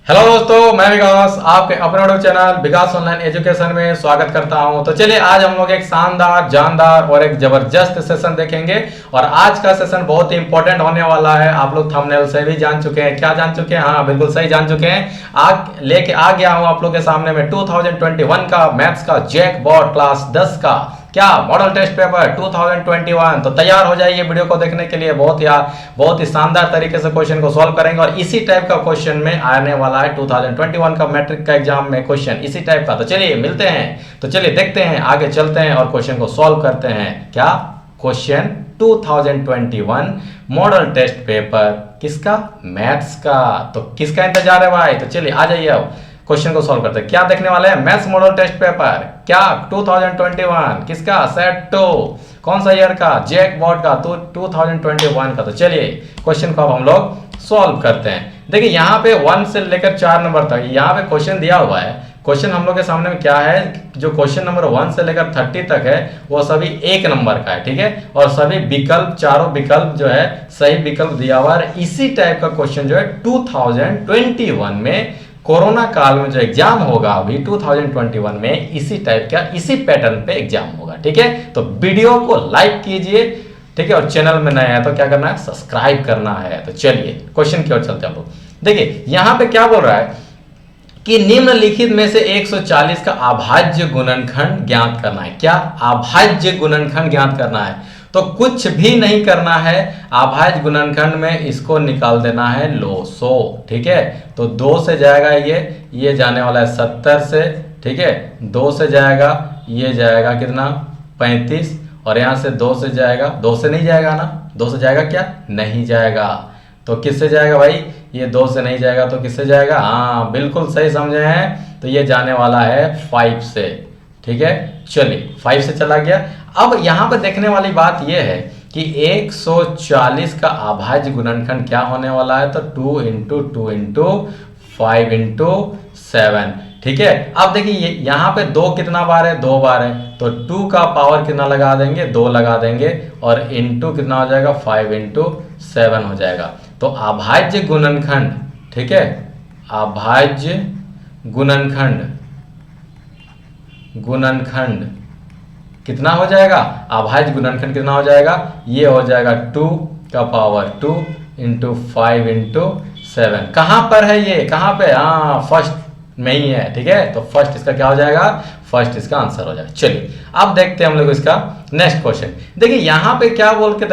Hello दोस्तों, मैं विकास आपके अपने यूट्यूब चैनल विकास ऑनलाइन एजुकेशन में स्वागत करता हूं। तो चलिए आज हम लोग एक शानदार जानदार और एक जबरदस्त सेशन देखेंगे और आज का सेशन बहुत ही इंपॉर्टेंट होने वाला है। आप लोग थंबनेल से भी जान चुके हैं। क्या जान चुके हैं? हाँ, बिल्कुल सही जान चुके हैं। लेके आ गया हूं आप लोग के सामने में 2021 का मैथ्स का जैकपॉट क्लास 10 का क्या मॉडल टेस्ट पेपर 2021। तो तैयार हो जाइए वीडियो को देखने के लिए। बहुत ही शानदार तरीके से क्वेश्चन को सॉल्व करेंगे और इसी टाइप का क्वेश्चन में आने वाला है 2021 का मैट्रिक का एग्जाम में क्वेश्चन इसी टाइप का। तो चलिए मिलते हैं, तो चलिए देखते हैं, आगे चलते हैं और क्वेश्चन को सॉल्व करते हैं। क्या क्वेश्चन 2021 मॉडल टेस्ट पेपर किसका? मैथ्स का। तो किसका इंतजार है भाई? तो चलिए आ जाइए अब क्वेश्चन को सॉल्व करते हैं। क्या देखने वाले हैं? मैथ्स मॉडल टेस्ट पेपर क्या 2021 किसका? सेट 2 कौन सा ईयर का? जैकपॉट का। तो 2021 का। तो चलिए क्वेश्चन को अब हम लोग सॉल्व करते हैं। देखिए यहाँ पे 1 से लेकर 4 नंबर तक यहाँ पे क्वेश्चन दिया हुआ है। क्वेश्चन हम लोग के सामने में क्या है? जो क्वेश्चन नंबर 1 से लेकर 30 तक है वो सभी 1 नंबर का है, ठीक है। और सभी विकल्प, चारों विकल्प जो है सही विकल्प दिया हुआ है। इसी टाइप का क्वेश्चन जो है 2021 में कोरोना काल में जो एग्जाम होगा अभी 2021 में इसी टाइप का, इसी पैटर्न पे एग्जाम होगा, ठीक है। तो वीडियो को लाइक कीजिए, ठीक है। और चैनल में नए हैं तो क्या करना है? सब्सक्राइब करना है। तो चलिए क्वेश्चन की ओर चलते हैं हम लोग। देखिए यहां पे क्या बोल रहा है कि निम्नलिखित में से 140 का अभाज्य गुणनखंड ज्ञात करना है। क्या? अभाज्य गुणनखंड ज्ञात करना है। तो कुछ भी नहीं करना है, अभाज्य गुणनखंड में इसको निकाल देना है लो 100, ठीक है। तो 2 से जाएगा ये जाने वाला है 70 से, ठीक है। 2 से जाएगा, ये जाएगा कितना? 35। और यहाँ से 2 से जाएगा, 2 से नहीं जाएगा ना? 2 से जाएगा क्या? नहीं जाएगा। तो किससे जाएगा भाई? ये 2 से नहीं जाएगा तो किससे जाएगा? हाँ बिल्कुल सही समझे हैं। तो ये जाने वाला है 5 से, ठीक है। चलिए 5 से चला गया। अब यहाँ पर देखने वाली बात यह है कि 140 का अभाज्य गुणनखंड क्या होने वाला है? तो 2 × 2 × 5 × 7, ठीक है। अब देखिए यहाँ पे 2 कितना बार है? 2 बार है। तो 2 का पावर कितना लगा देंगे? 2 लगा देंगे और इंटू कितना हो जाएगा? 5 × 7 हो जाएगा। तो अभाज्य गुणनखंड, ठीक है, अभाज्य गुणनखंड कितना हो जाएगा? अभाज्य गुणनखंड कितना हो जाएगा? ये हो जाएगा 2 का पावर 2 × 5 × 7। कहां पर है ये? कहां पे? हाँ फर्स्ट में ही है, ठीक है। तो फर्स्ट इसका क्या हो जाएगा? फर्स्ट इसका आंसर हो जाएगा। चलिए अब देखते हैं हम लोग इसका नेक्स्ट क्वेश्चन। देखिए यहाँ पे क्या बोल के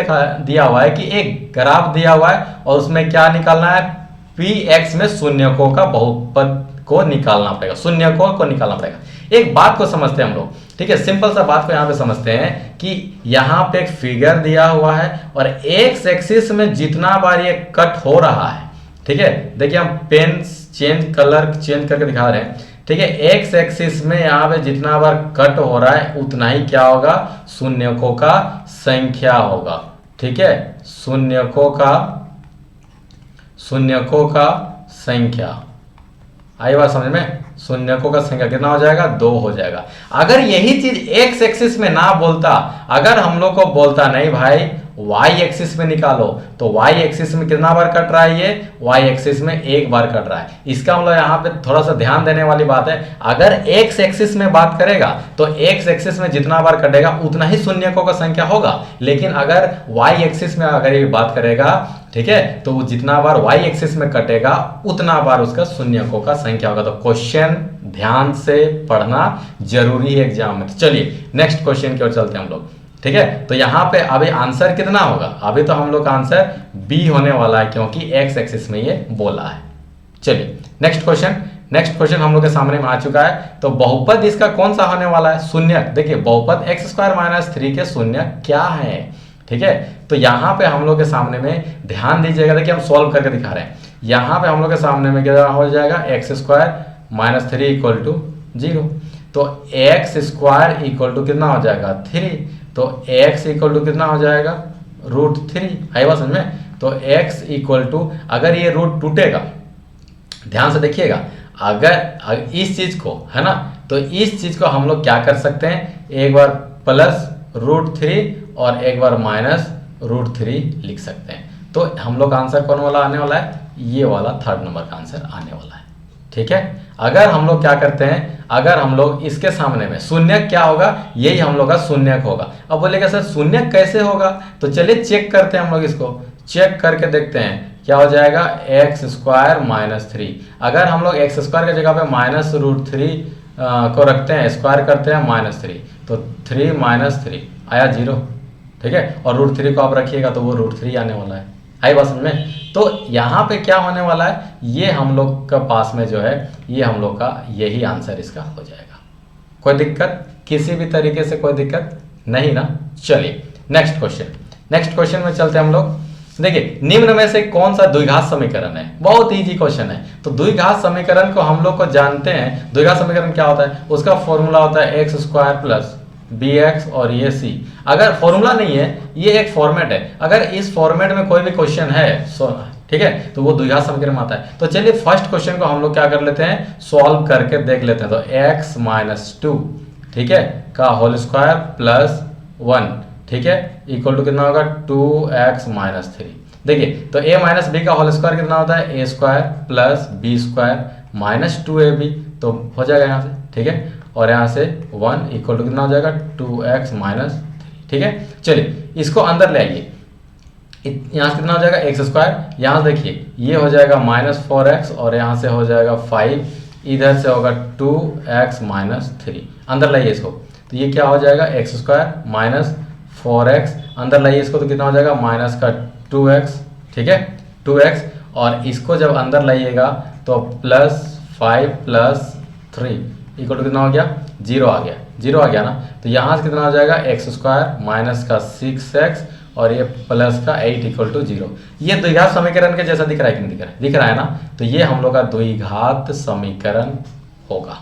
दिया हुआ है कि एक ग्राफ दिया हुआ है और उसमें क्या निकालना है? px में शून्यकों का बहुपद को निकालना पड़ेगा, शून्यकों को निकालना पड़ेगा। एक बात को समझते हैं हम लोग, ठीक है। सिंपल सा बात को यहाँ पे समझते हैं कि यहाँ पे एक फिगर दिया हुआ है और एक्स एक्सिस में जितना बार ये कट हो रहा है, ठीक है। देखिए हम पेन कलर चेंज करके दिखा रहे हैं, ठीक है। एक्स एक्सिस में यहाँ पे जितना बार कट हो रहा है उतना ही क्या होगा? शून्यकों का संख्या होगा, ठीक है। शून्यकों का संख्या आई बात समझ में? शून्यकों का संख्या कितना हो जाएगा? 2 हो जाएगा। अगर यही चीज एक्स एक्सिस में ना बोलता, अगर हम लोग को बोलता नहीं भाई वाई एक्सिस में निकालो, तो वाई एक्सिस में कितना बार कट रहा है? ये वाई एक्सिस में 1 बार कट रहा है। इसका मतलब यहाँ पे थोड़ा सा ध्यान देने वाली बात है, अगर एक्स एक्सिस में बात करेगा तो एक्स एक्सिस में जितना बार कटेगा उतना ही शून्यकों का संख्या होगा। लेकिन अगर वाई एक्सिस में अगर ये बात करेगा, ठीक है, तो वो जितना बार वाई एक्सिस में कटेगा उतना बार उसका शून्यकों का संख्या होगा। तो क्वेश्चन ध्यान से पढ़ना जरूरी है एग्जाम में। तो चलिए नेक्स्ट क्वेश्चन की ओर चलते हैं हम लोग, ठीक है। तो यहाँ पे अभी आंसर कितना होगा? अभी तो हम लोग का आंसर बी होने वाला है क्योंकि एक्स एक्सिस में ये बोला है। चलिए नेक्स्ट क्वेश्चन हम लोग के सामने में आ चुका है। तो बहुपद इसका कौन सा होने वाला है? शून्य। देखिए बहुपद x² - 3 के शून्य क्या है, ठीक है। तो यहाँ पे हम लोग के सामने में ध्यान दीजिएगा। देखिए हम सॉल्व करके दिखा रहे हैं। यहाँ पे हम लोग के सामने में क्या हो जाएगा? x² - 3 = 0। तो x² कितना हो जाएगा? 3। तो x कितना हो जाएगा? √3। आई बात समझ में? तो x अगर ये रूट टूटेगा, ध्यान से देखिएगा, अगर इस चीज को है ना, तो इस चीज को हम लोग क्या कर सकते हैं? एक बार प्लस √3 और एक बार माइनस √3 लिख सकते हैं। तो हम लोग का आंसर कौन वाला आने वाला है? ये वाला 3rd नंबर का आंसर आने वाला है। ठीक है। अगर हम लोग क्या करते हैं, अगर हम लोग इसके सामने में शून्य क्या होगा, यही हम लोग का शून्यक होगा। अब बोलेगा सर शून्यक कैसे होगा, तो चलिए चेक करते हैं हम लोग, इसको चेक करके देखते हैं क्या हो जाएगा, एक्स स्क्वायर माइनस थ्री। अगर हम लोग एक्स स्क्वायर की जगह पे माइनस रूट थ्री को रखते हैं, स्क्वायर करते हैं माइनस थ्री, तो थ्री माइनस थ्री आया जीरो, ठीक है। और रूट थ्री को आप रखिएगा तो वो रूट थ्री आने वाला है। आई बात समझ में। तो यहाँ पे क्या होने वाला है, ये हम लोग का पास में जो है, ये हम लोग का यही आंसर इसका हो जाएगा। कोई दिक्कत, किसी भी तरीके से कोई दिक्कत नहीं ना। चलिए नेक्स्ट क्वेश्चन, नेक्स्ट क्वेश्चन में चलते हैं हम लोग। देखिए निम्न में से कौन सा द्विघात समीकरण है, बहुत इजी क्वेश्चन है। तो द्विघात समीकरण को हम लोग को जानते हैं, द्विघात समीकरण क्या होता है, उसका फॉर्मूला होता है x square plus B x और ये सी। अगर फॉर्मूला नहीं है, ये एक फॉर्मेट है, अगर इस फॉर्मेट में कोई भी क्वेश्चन है ठीक है, तो वो द्विघात समीकरण में आता है। तो चलिए फर्स्ट क्वेश्चन को हम लोग क्या कर लेते हैं, सॉल्व करके देख लेते हैं। तो एक्स माइनस टू, ठीक है, का होल स्क्वायर प्लस वन, ठीक है, इक्वल टू कितना होगा, टू एक्स माइनस थ्री। देखिए तो ए माइनस बी का होल स्क्वायर कितना होता है, A square plus B square minus two A B, तो हो जाएगा यहाँ से, ठीक है। और यहाँ से वन इक्वल टू कितना हो जाएगा, टू एक्स माइनस थ्री, ठीक है। चलिए इसको अंदर ले आइए, यहाँ से कितना हो जाएगा, एक्स स्क्वायर, यहाँ से देखिए ये हो जाएगा माइनस फोर एक्स, और यहाँ से हो जाएगा फाइव, इधर से होगा टू एक्स माइनस थ्री, अंदर लाइए इसको, तो ये क्या हो जाएगा, x square minus four x, अंदर लाइए इसको, तो कितना हो जाएगा, माइनस का टू एक्स, ठीक है, टू एक्स, और इसको जब अंदर लाइएगा तो plus five plus three equal to कितना हो गया, जीरो आ गया, जीरो आ गया ना। तो यहाँ से कितना हो जाएगा, एक्स स्क्वायर माइनस का सिक्स एक्स और ये प्लस का एट इक्वल टू जीरो। ये द्विघात समीकरण के जैसा दिख रहा है कि नहीं दिख रहा है, दिख रहा है ना। तो ये हम लोग का द्विघात समीकरण होगा,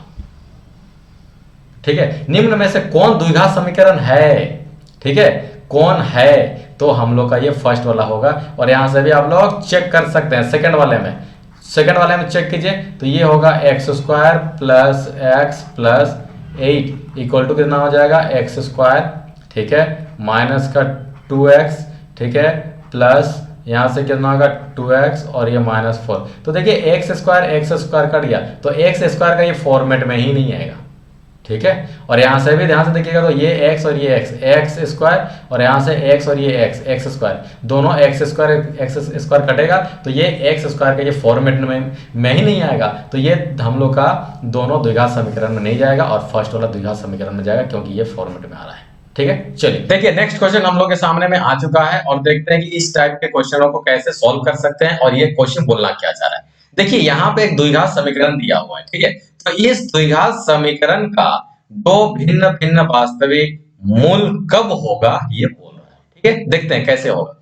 ठीक है। निम्न में से कौन द्विघात समीकरण है, ठीक है, कौन है, तो हम लोग का ये फर्स्ट वाला होगा। और यहां से भी आप लोग चेक कर सकते हैं, सेकंड वाले में, सेकंड वाले में चेक कीजिए, तो ये होगा x square plus x plus eight equal to कितना हो जाएगा, एक्स स्क्वायर, ठीक है, माइनस का टू एक्स, ठीक है, प्लस यहाँ से कितना होगा टू एक्स और ये माइनस फोर। तो देखिए एक्स स्क्वायर कट गया, तो एक्स स्क्वायर का ये फॉर्मेट में ही नहीं आएगा, ठीक है। और यहाँ से भी ध्यान से देखिएगा, तो ये एक्स और ये एक्स स्क्वायर, और यहाँ से एक्स और ये एक्स स्क्वायर, दोनों एक्स स्क्वायर कटेगा, तो ये एक्स स्क्वायर का ये फॉर्मेट में ही नहीं आएगा। तो ये हम लोग का दोनों द्विघात समीकरण में नहीं जाएगा, और फर्स्ट वाला द्विघात समीकरण में जाएगा, क्योंकि ये फॉर्मेट में आ रहा है, ठीक है। चलिए देखिए नेक्स्ट क्वेश्चन हम लोग के सामने में आ चुका है, और देखते हैं कि इस टाइप के क्वेश्चनों को कैसे सॉल्व कर सकते हैं, और ये क्वेश्चन बोलना क्या चाह रहा है। देखिए यहाँ पे एक द्विघात समीकरण दिया हुआ है, ठीक है। तो इस द्विघात समीकरण का दो भिन्न भिन्न वास्तविक मूल कब होगा, ये बोल रहा है, ठीक है। देखते हैं कैसे होगा।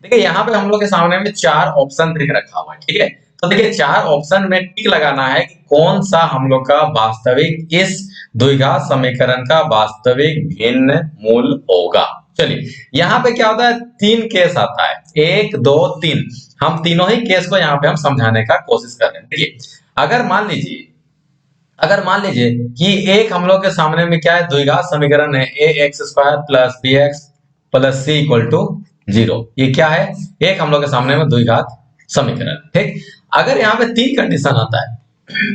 देखिए यहाँ पे हम लोग के सामने में चार ऑप्शन दिख रखा हुआ है, ठीक है। तो देखिए चार ऑप्शन में टिक लगाना है कि कौन सा हम लोग का वास्तविक, इस द्विघात समीकरण का वास्तविक भिन्न मूल होगा। चलिए यहाँ पे क्या होता है, तीन केस आता है, एक दो तीन, हम तीनों ही केस को यहाँ पे हम समझाने का कोशिश कर रहे हैं। देखिए अगर मान लीजिए कि एक हम लोग के सामने में क्या है, द्विघात समीकरण है, A X square plus B X plus C equal to zero. ये क्या है, एक हम लोग के सामने में द्विघात समीकरण, ठीक। अगर यहाँ पे तीन कंडीशन आता है,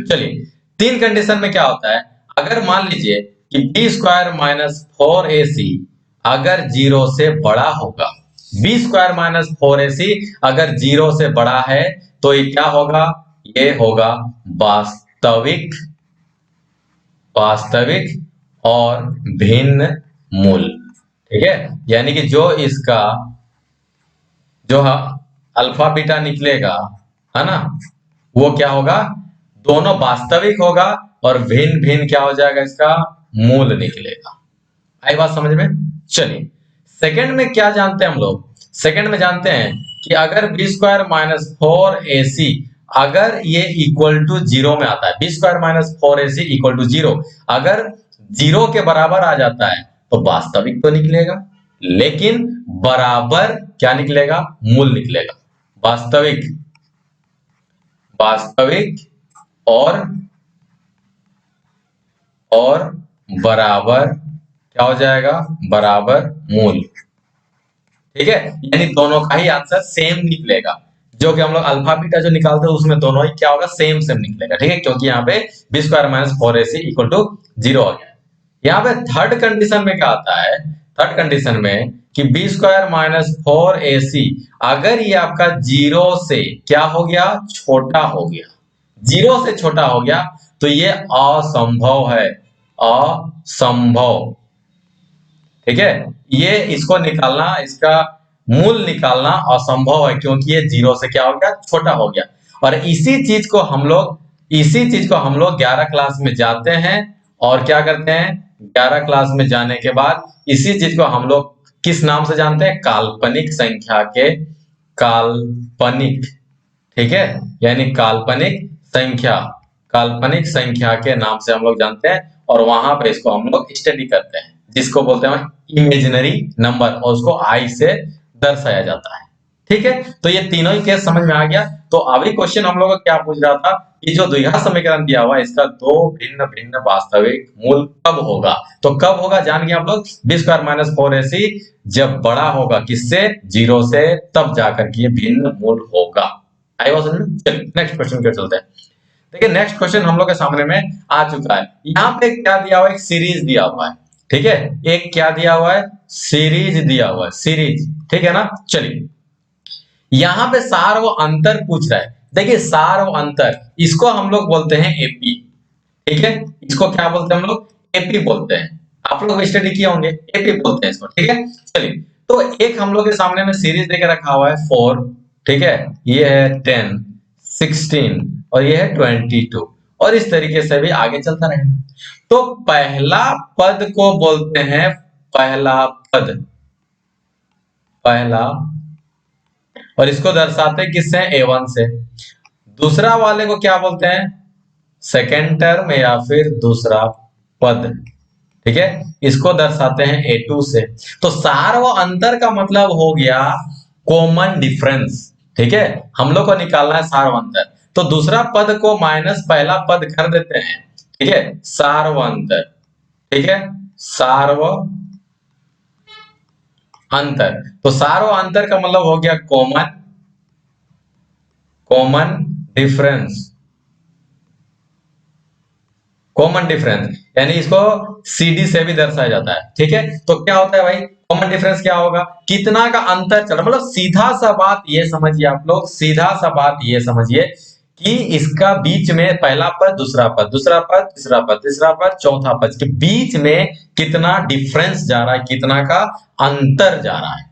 चलिए तीन कंडीशन में क्या होता है, अगर मान लीजिए कि बी स्क्वायर माइनस फोर ए सी अगर जीरो से बड़ा होगा, बी स्क्वायर माइनस फोर ए सी अगर जीरो से बड़ा है, तो ये क्या होगा, ये होगा वास्तविक और भिन्न मूल, ठीक है। यानी कि जो इसका जो अल्फा बीटा निकलेगा, है ना, वो क्या होगा, दोनों वास्तविक होगा, और भिन्न भिन्न क्या हो जाएगा, इसका मूल निकलेगा। आई बात समझ में। चलिए सेकंड में क्या जानते हैं हम लोग, सेकंड में जानते हैं कि अगर बी स्क्वायर माइनस फोर ए सी अगर ये इक्वल टू जीरो में आता है, b square minus four A C equal to zero, अगर जीरो के बराबर आ जाता है तो वास्तविक तो निकलेगा, लेकिन बराबर क्या निकलेगा, मूल निकलेगा। वास्तविक और बराबर क्या हो जाएगा, बराबर मूल, ठीक है। यानी दोनों का ही आंसर सेम निकलेगा। जो कि हम लोग अल्फा बीटा जो निकालते हैं उसमें दोनों ही क्या होगा, सेम सेम निकलेगा, ठीक है, क्योंकि यहाँ पे B square minus four A C equal to zero आ गया। यहाँ पे थर्ड कंडीशन में क्या आता है, थर्ड कंडीशन में कि बी स्क्वायर माइनस फोर ए सी अगर ये आपका जीरो से क्या हो गया, छोटा हो गया, जीरो से छोटा हो गया तो ये असंभव है, असंभव, ठीक है। ये इसको निकालना, इसका मूल निकालना असंभव है, क्योंकि ये जीरो से क्या हो गया, छोटा हो गया। और इसी चीज को हम लोग 11 क्लास में जाते हैं और क्या करते हैं, 11 क्लास में जाने के बाद इसी चीज को हम लोग किस नाम से जानते हैं, काल्पनिक संख्या के, काल्पनिक, ठीक है, यानी काल्पनिक संख्या के नाम से हम लोग जानते हैं, और वहां पे इसको हम लोग स्टडी करते हैं, जिसको बोलते हैं इमेजिनरी नंबर, और उसको आई से दर्शाया जाता है, ठीक है। तो ये तीनों ही केस समझ में आ गया। तो अभी क्वेश्चन हम लोग को क्या पूछ रहा था कि जो द्विघात समीकरण दिया हुआ है इसका दो भिन्न भिन्न वास्तविक मूल कब होगा, तो कब होगा जान गए आप लोग, बी स्क्वायर माइनस फोर ए सी जब बड़ा होगा किससे, जीरो से, तब जाकर के ये भिन्न मूल होगा। आई बात समझ में? चलिए नेक्स्ट क्वेश्चन के चलते हैं। देखिए नेक्स्ट क्वेश्चन हम लोग के सामने में आ चुका है। यहाँ पे क्या दिया हुआ है, एक सीरीज दिया हुआ है, ठीक है, एक क्या दिया हुआ है, सीरीज दिया हुआ है, सीरीज, ठीक है ना। चलिए यहाँ पे सार व अंतर पूछ रहा है। देखिए सार व अंतर, इसको हम लोग बोलते हैं एपी, ठीक है, इसको क्या बोलते हैं हम लोग, एपी बोलते हैं। आप लोग स्टडी किए होंगे, एपी बोलते हैं इसको, ठीक है। चलिए तो एक हम लोग के सामने में सीरीज देके रखा हुआ है 4, ठीक है, ये है 10, 16 और ये है 22, और इस तरीके से भी आगे चलता रहेगा। तो पहला पद को बोलते हैं पहला पद, पहला, और इसको दर्शाते हैं किससे, A1 से। दूसरा वाले को क्या बोलते हैं, सेकेंड टर्म या फिर दूसरा पद, ठीक है, इसको दर्शाते हैं A2 से। तो सार व अंतर का मतलब हो गया कॉमन डिफरेंस, ठीक है, हम लोग को निकालना है सार व अंतर। तो दूसरा पद को माइनस पहला पद कर देते हैं, ठीक है, सार व अंतर, ठीक है, सार व अंतर। तो सार व अंतर का मतलब हो गया common, common difference, common difference, यानी इसको सीडी से भी दर्शाया जाता है, ठीक है। तो क्या होता है भाई, कॉमन डिफरेंस क्या होगा, कितना का अंतर चल रहा, मतलब सीधा सा बात ये समझिए आप लोग, सीधा सा बात ये समझिए कि इसका बीच में पहला पद, दूसरा पद, दूसरा पद, तीसरा पद, तीसरा पद, चौथा पद के बीच में कितना डिफरेंस जा रहा है, कितना का अंतर जा रहा है,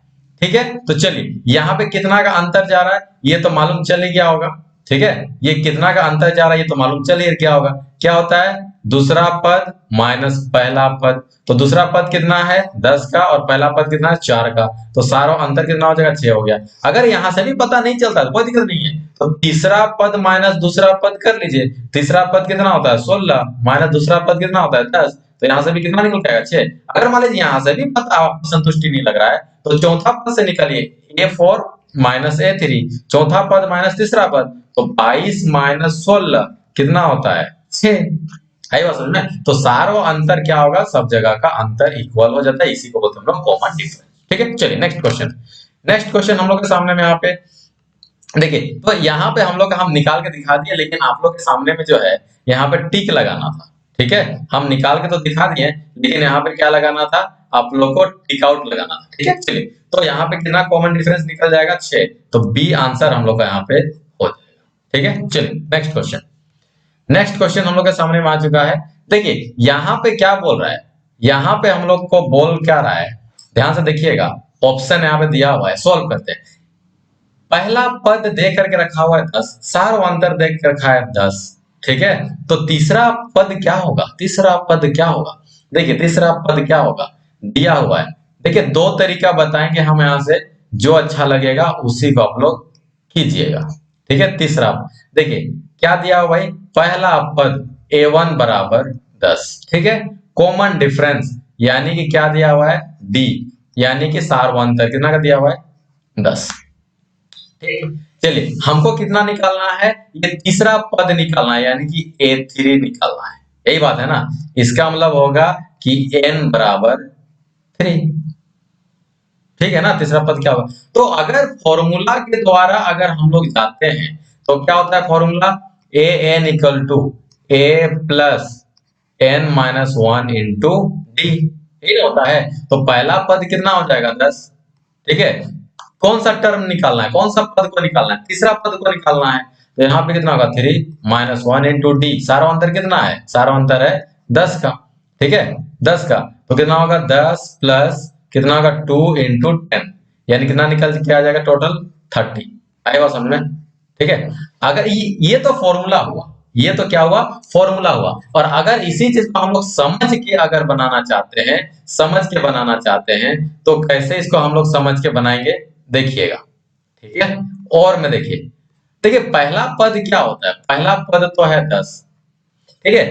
ठीक है। तो चलिए यहाँ पे कितना का अंतर जा रहा है ये तो मालूम चल ही गया होगा, ठीक है, ये कितना का अंतर जा रहा है ये तो मालूम चल ही गया होगा। क्या होता है, दूसरा पद माइनस पहला पद, तो दूसरा पद कितना है 10 का और पहला पद कितना है 4 का, तो सारा अंतर कितना हो जाएगा 6 हो गया। अगर यहां से भी पता नहीं चलता तो कोई दिक्कत नहीं है, तो तीसरा पद माइनस दूसरा पद कर लीजिए, तीसरा पद कितना होता है 16 माइनस दूसरा पद कितना होता है 10, तो यहां से भी कितना निकल जाएगा 6। अगर मान लीजिए यहां से भी पता आपको संतुष्टि नहीं लग रहा है तो चौथा पद से निकालिए, A4 माइनस A3, चौथा पद माइनस तीसरा पद, तो 22 माइनस 16 कितना होता है 6। आई बात समझ में? तो सार व अंतर क्या होगा, सब जगह का अंतर इक्वल हो जाता है, इसी को बोलते हैं हम लोग कॉमन डिफरेंस, ठीक है। चलिए नेक्स्ट क्वेश्चन, नेक्स्ट क्वेश्चन हम लोग के सामने में यहाँ पे देखिए, तो यहाँ पे हम निकाल के दिखा दिए, लेकिन आप लोग के सामने में जो है यहाँ पे टिक लगाना था, ठीक है, हम निकाल के तो दिखा दिए लेकिन यहाँ पे क्या लगाना था, आप लोग को टिक आउट लगाना था, ठीक है। चलिए तो यहाँ पे कितना कॉमन डिफरेंस निकल जाएगा 6, तो बी आंसर हम लोग का यहाँ पे हो जाएगा, ठीक है। चलिए नेक्स्ट क्वेश्चन, नेक्स्ट क्वेश्चन हम लोग के सामने में आ चुका है। देखिए यहाँ पे क्या बोल रहा है, यहाँ पे हम लोग को बोल क्या रहा है, ध्यान से देखिएगा, ऑप्शन यहाँ पे दिया हुआ है, सॉल्व करते हैं। पहला पद दे करके रखा हुआ है 10, सार व अंतर दे कर रखा है 10, ठीक है। तो तीसरा पद क्या होगा, तीसरा पद क्या होगा, देखिए तीसरा पद क्या होगा दिया हुआ है। देखिए दो तरीका बताएंगे हम यहाँ से, जो अच्छा लगेगा उसी को आप लोग कीजिएगा, ठीक है। तीसरा देखिए क्या दिया हुआ भाई, पहला पद A1 बराबर 10, ठीक है, कॉमन डिफरेंस यानी कि क्या दिया हुआ है D, यानी कि सार व अंतर कितना का दिया हुआ है 10, ठीक। चलिए हमको कितना निकालना है, ये तीसरा पद निकालना है, यानी कि A3 निकालना है, यही बात है ना। इसका मतलब होगा कि n बराबर 3, ठीक है ना, तीसरा पद क्या होगा। तो अगर फॉर्मूला के द्वारा अगर हम लोग जाते हैं तो क्या होता है formula, a n equal to a plus n minus one into d, ये होता है। तो पहला पद कितना हो जाएगा 10, ठीक है। कौन सा टर्म निकालना है, कौन सा पद को निकालना है, तीसरा पद को निकालना है। तो यहाँ पे कितना होगा 3 माइनस वन इंटू डी, सारा अंतर कितना है, सारा अंतर है 10 का, ठीक है 10 का। तो कितना होगा 10 प्लस कितना होगा 2 इंटू 10, यानी कितना निकल के आ जाएगा टोटल 30। आएगा समझ में, ठीक है। अगर ये तो फॉर्मूला हुआ, ये तो क्या हुआ फॉर्मूला हुआ। और अगर इसी चीज को हम लोग समझ के अगर बनाना चाहते हैं, समझ के बनाना चाहते हैं, तो कैसे इसको हम लोग समझ के बनाएंगे देखिएगा, ठीक है। और में देखिए, देखिए पहला पद क्या होता है, पहला पद तो है 10, ठीक है।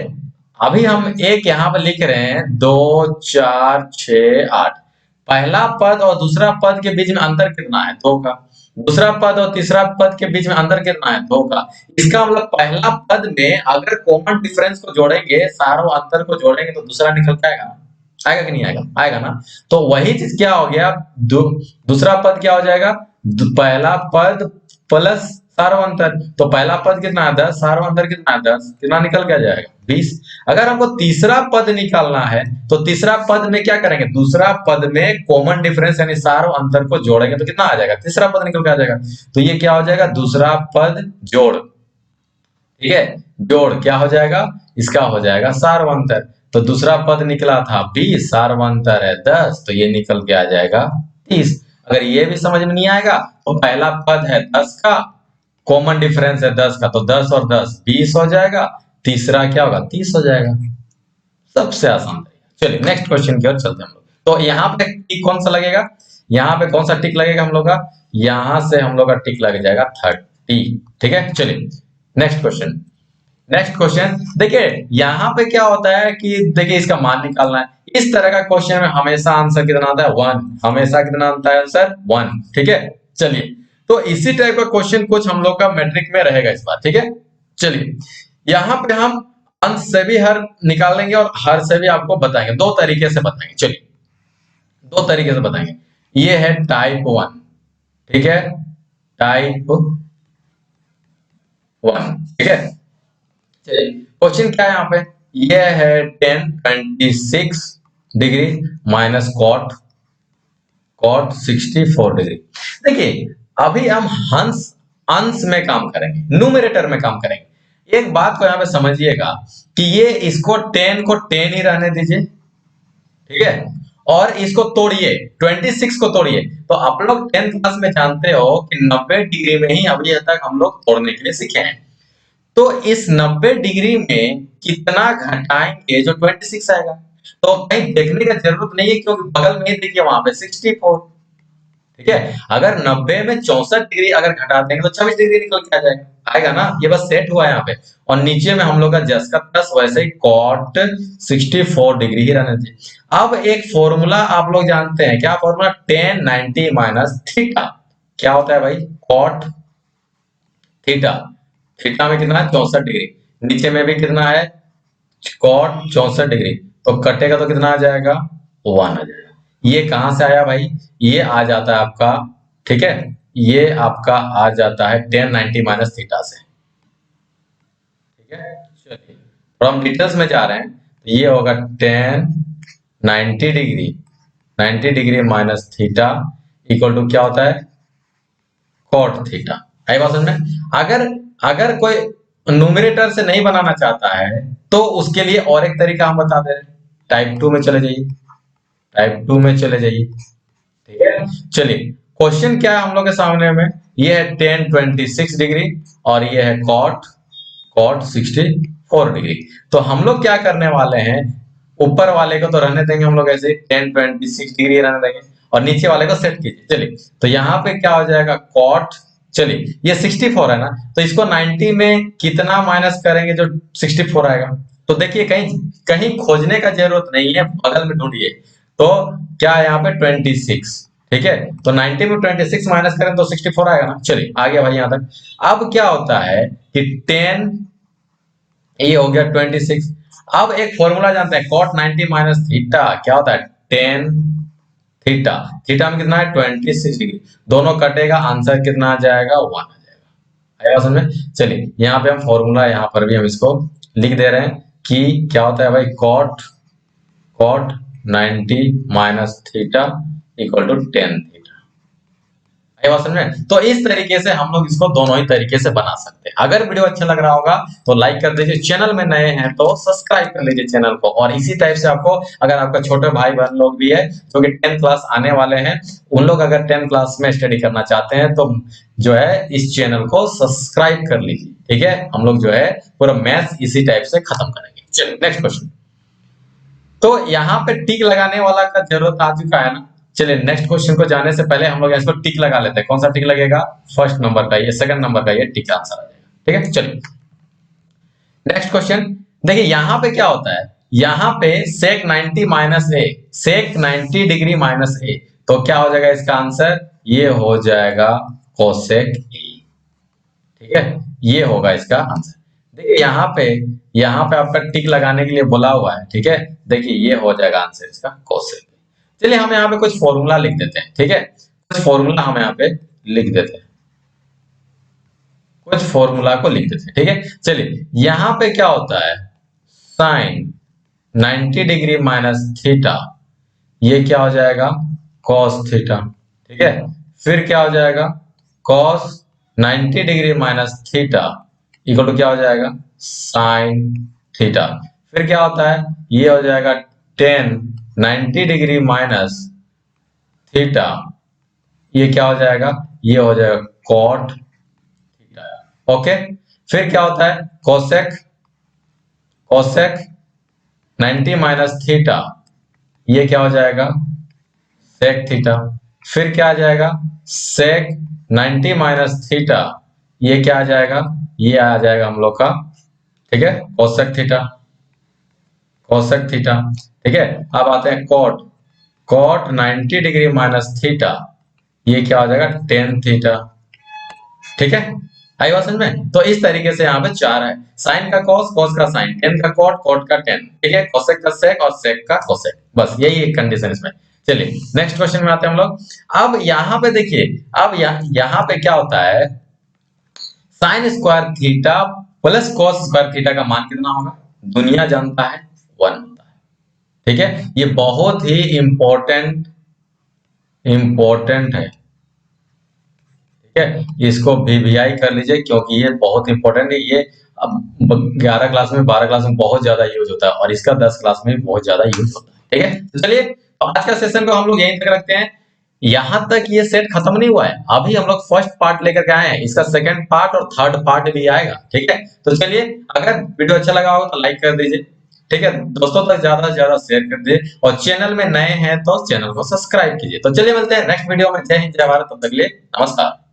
अभी हम एक यहाँ पर लिख रहे हैं 2 4 6 8, पहला पद और दूसरा पद के बीच में अंतर कितना है 2 का, दूसरा पद और तीसरा पद के बीच में अंतर कितना है 2 का। इसका मतलब पहला पद में अगर कॉमन डिफरेंस को जोड़ेंगे, सारों अंतर को जोड़ेंगे तो दूसरा निकल के आएगा, आएगा कि नहीं आएगा, आएगा ना। तो वही चीज क्या हो गया, दूसरा पद क्या हो जाएगा, पहला पद प्लस सारों अंतर। तो पहला पद कितना है 10, सारों अंतर कितना है 10, कितना निकल के आ जाएगा 20। अगर हमको तीसरा पद निकालना है तो तीसरा पद में क्या करेंगे, दूसरा पद में कॉमन डिफरेंस यानी सारों अंतर को जोड़ेंगे तो कितना आ जाएगा, तीसरा पद निकल के आ जाएगा। तो ये क्या हो जाएगा, दूसरा पद जोड़, ठीक है, जोड़ क्या हो जाएगा, इसका हो जाएगा सारवंतर। तो दूसरा पद निकला था 20, सारवंतर है 10, तो ये निकल के आ जाएगा 30। अगर ये भी समझ में नहीं आएगा तो पहला पद है 10 का, कॉमन डिफरेंस है 10 का, तो 10 और 10 20 हो जाएगा, तीसरा क्या होगा 30 हो जाएगा। सबसे आसान तरीका। चलिए नेक्स्ट क्वेश्चन की ओर चलते हैं हम लोग। तो यहाँ पे टिक कौन सा लगेगा, यहाँ पे कौन सा टिक लगेगा हम लोग का, यहाँ से हम लोग का टिक लग जाएगा 30, ठीक है। चलिए नेक्स्ट क्वेश्चन, नेक्स्ट क्वेश्चन देखिए, यहाँ पे क्या होता है कि देखिए इसका मान निकालना है। इस तरह का क्वेश्चन में हमेशा आंसर कितना आता है 1, हमेशा कितना आता है आंसर 1, ठीक है। चलिए तो इसी टाइप का क्वेश्चन कुछ हम लोग का मैट्रिक में रहेगा इस बार, ठीक है। चलिए यहाँ पे हम अंश से भी हर निकालेंगे और हर से भी आपको बताएंगे, दो तरीके से बताएंगे। चलिए दो तरीके से बताएंगे। ये है टाइप 1, ठीक है, टाइप 1, ठीक है। चलिए क्वेश्चन क्या है यहाँ पे, ये है 1026 degree minus cot, cot 64 degree. देखिए अभी हम हंस अंश में काम करेंगे, न्यूमरेटर में काम करेंगे। एक बात को यहाँ पे समझिएगा कि ये इसको 10 को 10 ही रहने दीजिए, ठीक है, और इसको तोड़िए 26 को तोड़िए। तो आप लोग 10th क्लास में जानते हो कि 90 डिग्री में ही अभी तक हम लोग तोड़ने के लिए सीखे हैं। तो इस 90 डिग्री में कितना घटाएंगे जो 26 आएगा। तो कहीं देखने का जरूरत नहीं है क्योंकि बगल में ही देखिए वहां पे 64, ठीक है। अगर 90 में 64 डिग्री अगर घटा देंगे तो 26 डिग्री निकल के आ जाएगा, आएगा ना। ये बस सेट हुआ है यहाँ पे, और नीचे में हम लोग का जस का प्लस वैसे ही कॉट 64 डिग्री ही रहना चाहिए। अब एक फॉर्मूला आप लोग जानते हैं, क्या फॉर्मूला, tan 90 माइनस थीटा। क्या होता है भाई, कॉट थीटा, थीटा में कितना है 64 डिग्री, नीचे में भी कितना है कॉट 64 डिग्री, तो कटेगा तो कितना आ जाएगा 1 आ जाएगा। ये कहां से आया भाई, ये आ जाता है आपका, ठीक है, ये आपका आ जाता है tan 90 माइनस थीटा से, ठीक है। चलिए और हम डिटेल्स में जा रहे हैं, तो ये होगा tan 90 degree, 90 degree minus theta equal to क्या होता है कॉट थीटा। आई बात समझ में। अगर अगर कोई न्यूमरेटर से नहीं बनाना चाहता है तो उसके लिए और एक तरीका हम बता दे रहे हैं, टाइप 2 में चले जाइए, टाइप 2 में चले जाइए, ठीक है। चलिए क्वेश्चन क्या है हम लोग के सामने में, ये है tan 26 डिग्री और ये है कॉट, कॉट 64 डिग्री। तो हम लोग क्या करने वाले हैं, ऊपर वाले को तो रहने देंगे हम लोग ऐसे tan 26 डिग्री रहने देंगे और नीचे वाले को सेट कीजिए। चलिए तो यहाँ पे क्या हो जाएगा कॉट, चलिए ये 64 है ना, तो इसको 90 में कितना माइनस करेंगे जो 64 आएगा। तो देखिए कहीं कहीं खोजने का जरूरत नहीं है, बगल में ढूंढिए। तो क्या है यहाँ पे 26, ठीक है, तो 90 में 26 माइनस करें तो 64 आएगा ना। चलिए आ गया भाई यहाँ तक। अब क्या होता है कि 10, ये हो गया 26। अब एक फॉर्मूला जानते हैं, cot 90 माइनस थीटा क्या होता है 10 थीटा, थीटा में कितना है 26 डिग्री, दोनों कटेगा, आंसर कितना आ जाएगा 1 आ जाएगा। आएगा समझ में? चलिए यहाँ पे हम फॉर्मूला, यहाँ पर भी हम इसको लिख दे रहे हैं कि क्या होता है भाई, cot cot 90 minus theta equal to tan theta. आई बात समझ में? तो इस तरीके से हम लोग इसको दोनों ही तरीके से बना सकते हैं। अगर वीडियो अच्छा लग रहा होगा तो लाइक कर दीजिए, चैनल में नए हैं तो सब्सक्राइब कर लीजिए चैनल को। और इसी टाइप से आपको, अगर आपका छोटे भाई बहन लोग भी है जो कि 10th क्लास आने वाले हैं, उन लोग अगर 10th क्लास में स्टडी करना चाहते हैं तो जो है इस चैनल को सब्सक्राइब कर लीजिए। ठीक है, हम लोग जो है पूरा मैथ्स इसी टाइप से खत्म करेंगे। चलिए नेक्स्ट क्वेश्चन। तो यहाँ पे टिक लगाने वाला का जरूरत आ चुका है ना। चलिए नेक्स्ट क्वेश्चन को जाने से पहले हम लोग इसको टिक लगा लेते हैं। कौन सा टिक लगेगा? फर्स्ट नंबर का, ये सेकंड नंबर का, ये टिक आंसर आ जाएगा। ठीक है, चलिए नेक्स्ट क्वेश्चन। देखिए यहाँ पे क्या होता है, यहाँ पे सेक 90 माइनस ए, सेक 90 डिग्री माइनस ए, तो क्या हो जाएगा इसका आंसर? ये हो जाएगा कोसेक ए। ठीक है, ये होगा इसका आंसर। देखिए यहाँ पे आपका टिक लगाने के लिए बोला हुआ है। ठीक है, देखिए ये हो जाएगा आंसर इसका कोसेक। चलिए हम यहाँ पे कुछ फॉर्मूला लिख देते हैं। ठीक है, कुछ फॉर्मूला हम यहाँ पे लिख देते हैं, कुछ फॉर्मूला को लिख देते हैं। ठीक है, चलिए यहाँ पे क्या होता है, साइन 90 डिग्री माइनस थीटा, ये क्या हो जाएगा? Cos theta. ठीक है, फिर क्या हो जाएगा? Cos 90 degree minus theta equal to क्या हो जाएगा? Sine theta. फिर क्या होता है, ये हो जाएगा टेन 90 डिग्री माइनस थीटा, ये क्या हो जाएगा? ये हो जाएगा कॉट थीटा। ओके, फिर क्या होता है, कोसेक, कोसेक 90 माइनस थीटा, ये क्या हो जाएगा? Sec theta. फिर क्या आ जाएगा? सेक 90 माइनस थीटा, ये क्या आ जाएगा? ये आ जाएगा हम लोग का, ठीक है, कोसेक थीटा, कोसेक थीटा। ठीक है, अब आते हैं cot, cot 90 degree minus theta, ये क्या हो जाएगा? Tan theta. ठीक है, आई बात समझ में? तो इस तरीके से यहाँ पे चार है, साइन का कॉस, कॉस का साइन, टेन का कॉट, कॉट का टेन। ठीक है, कोसेक का सेक और सेक का कोसेक, बस यही एक कंडीशन इसमें। चलिए नेक्स्ट क्वेश्चन में आते हैं हम लोग। अब यहाँ पे देखिए, अब यहाँ पे क्या होता है, sine square theta plus cos square theta का मान कितना होगा? दुनिया जानता है 1 होता है। ठीक है, ये बहुत ही इंपॉर्टेंट है। ठीक है, इसको वीवीआई कर लीजिए क्योंकि ये बहुत इंपॉर्टेंट है। ये अब 11 क्लास में, 12 क्लास में बहुत ज्यादा यूज होता है और इसका 10 क्लास में भी बहुत ज्यादा यूज होता है। ठीक है, तो चलिए आज का सेशन को हम लोग यहीं तक रखते हैं। यहां तक ये सेट खत्म नहीं हुआ है, अभी हम लोग फर्स्ट पार्ट लेकर के आए हैं, इसका सेकंड पार्ट और थर्ड पार्ट भी आएगा। ठीक है, तो चलिए अगर वीडियो अच्छा लगा हो तो लाइक कर दीजिए। ठीक है, दोस्तों तक ज्यादा से ज्यादा शेयर कर दीजिए और चैनल में नए हैं तो चैनल को सब्सक्राइब कीजिए। तो चलिए मिलते हैं नेक्स्ट वीडियो में। जय हिंद, जय भारत, तब तक के लिए नमस्कार।